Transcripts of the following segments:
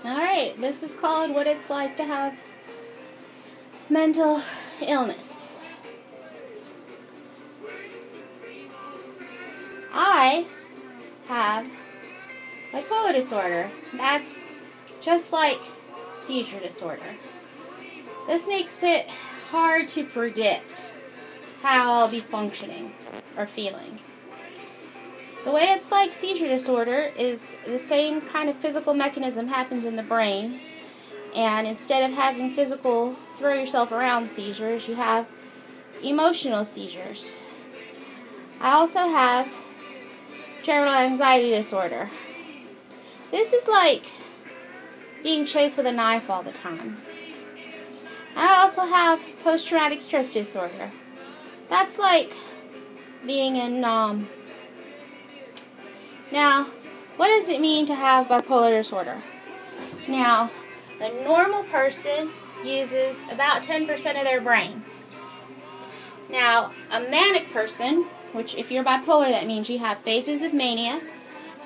Alright, this is called What It's Like to Have Mental Illness. I have bipolar disorder. That's just like seizure disorder. This makes it hard to predict how I'll be functioning or feeling. The way it's like seizure disorder is the same kind of physical mechanism happens in the brain, and instead of having physical throw yourself around seizures, you have emotional seizures. I also have general anxiety disorder. This is like being chased with a knife all the time. I also have post-traumatic stress disorder. That's like being in Now, what does it mean to have bipolar disorder? Now, a normal person uses about 10% of their brain. Now, a manic person, which if you're bipolar, that means you have phases of mania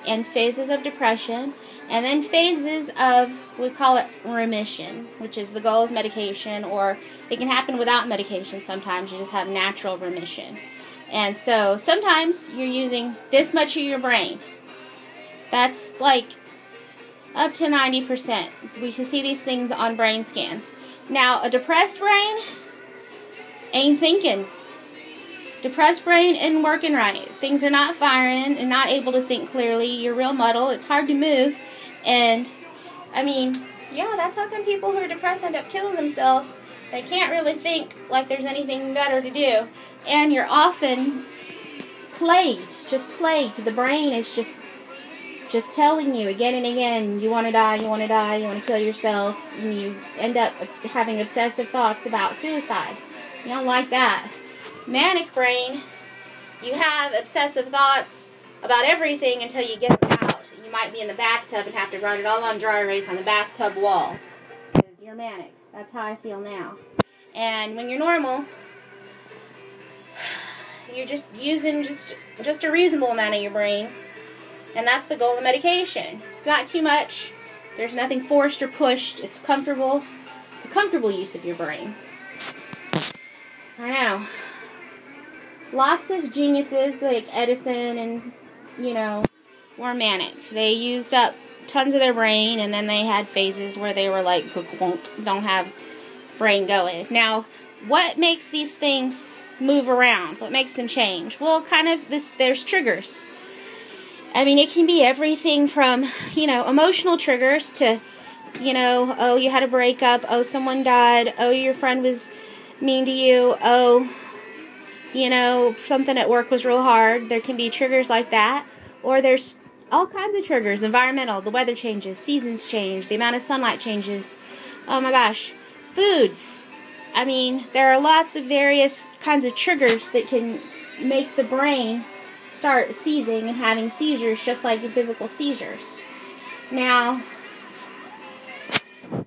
and phases of depression, and then phases of, we call it remission, which is the goal of medication, or it can happen without medication sometimes. You just have natural remission. And so sometimes you're using this much of your brain. That's like up to 90%. We can see these things on brain scans. Now, a depressed brain ain't thinking. Depressed brain isn't working right. Things are not firing and not able to think clearly. You're real muddled. It's hard to move. And, I mean, yeah, that's how come people who are depressed end up killing themselves. They can't really think like there's anything better to do. And you're often plagued, just plagued. The brain is just telling you again and again, you want to die, you want to die, you want to kill yourself, and you end up having obsessive thoughts about suicide. You don't like that. Manic brain, you have obsessive thoughts about everything until you get them out. You might be in the bathtub and have to run it all on dry erase on the bathtub wall because you're manic. That's how I feel now. And when you're normal, you're just using just a reasonable amount of your brain. And that's the goal of medication. It's not too much. There's nothing forced or pushed. It's comfortable. It's a comfortable use of your brain. I know. Lots of geniuses like Edison and, were manic. They used up tons of their brain, and then they had phases where they were like, don't have brain going. Now, what makes these things move around? What makes them change? Well, there's triggers. I mean, it can be everything from, emotional triggers to, oh, you had a breakup, oh, someone died, oh, your friend was mean to you, oh, something at work was real hard. There can be triggers like that. Or there's all kinds of triggers. Environmental, the weather changes, seasons change, the amount of sunlight changes. Oh my gosh. Foods. I mean, there are lots of various kinds of triggers that can make the brain start seizing and having seizures, just like in physical seizures. Now,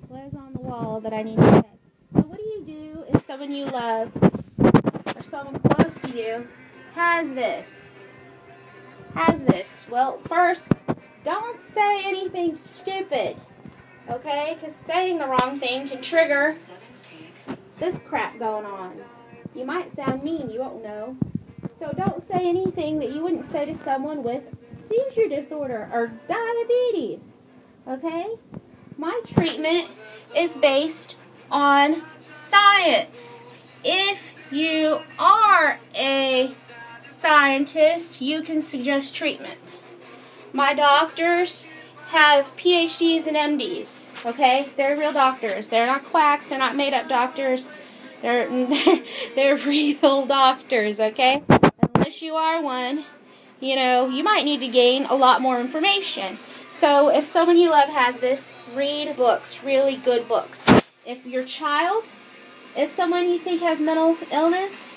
what is on the wall that I need to say? So what do you do if someone you love or someone close to you has this? Well, first, don't say anything stupid, okay? Because saying the wrong thing can trigger this crap going on. You might sound mean, you won't know. So don't say anything that you wouldn't say to someone with seizure disorder or diabetes, okay? My treatment is based on science. If you are a scientist, you can suggest treatment. My doctors have PhDs and MDs, okay? They're real doctors. They're not quacks. They're not made-up doctors. They're real doctors, okay? Unless you are one, you might need to gain a lot more information. So if someone you love has this, read books, really good books. If your child is someone you think has mental illness,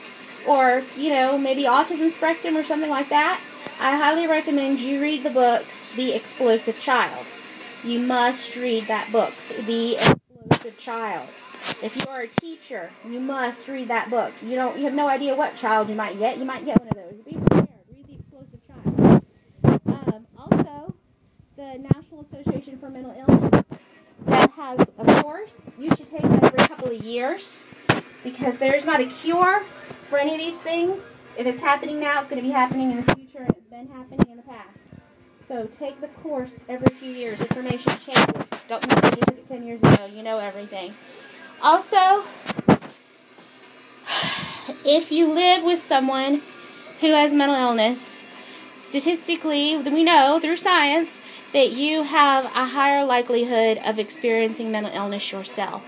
or, maybe autism spectrum or something like that, I highly recommend you read the book, The Explosive Child. You must read that book, The Explosive Child. If you are a teacher, you must read that book. You have no idea what child you might get. You might get one of those. Be prepared. Read The Explosive Child. Also, the National Association for Mental Illness years, because there's not a cure for any of these things. If it's happening now, it's going to be happening in the future, and it's been happening in the past. So take the course every few years. Information changes. Don't know if you took it 10 years ago. You know everything. Also, if you live with someone who has mental illness, statistically, we know through science that you have a higher likelihood of experiencing mental illness yourself.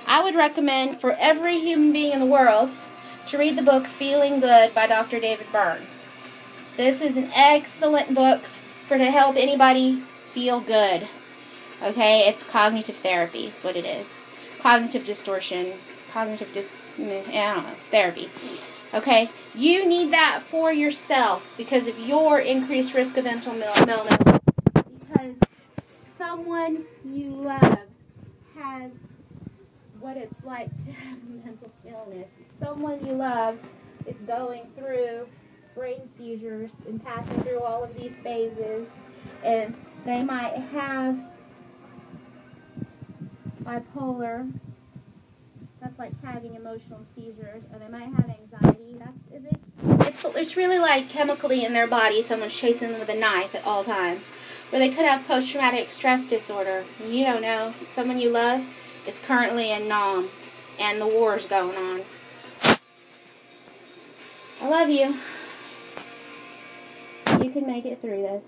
I would recommend for every human being in the world to read the book Feeling Good by Dr. David Burns. This is an excellent book to help anybody feel good. Okay, it's cognitive therapy. It's what it is. Cognitive distortion. I don't know, it's therapy. Okay, you need that for yourself because of your increased risk of mental illness. Because someone you love has what it's like to have mental illness. Someone you love is going through brain seizures and passing through all of these phases, and they might have bipolar. That's like having emotional seizures, or they might have anxiety. It's really like chemically in their body, someone's chasing them with a knife at all times. Or they could have post-traumatic stress disorder. You don't know. Someone you love is currently in Nam, and the war's going on. I love you. You can make it through this.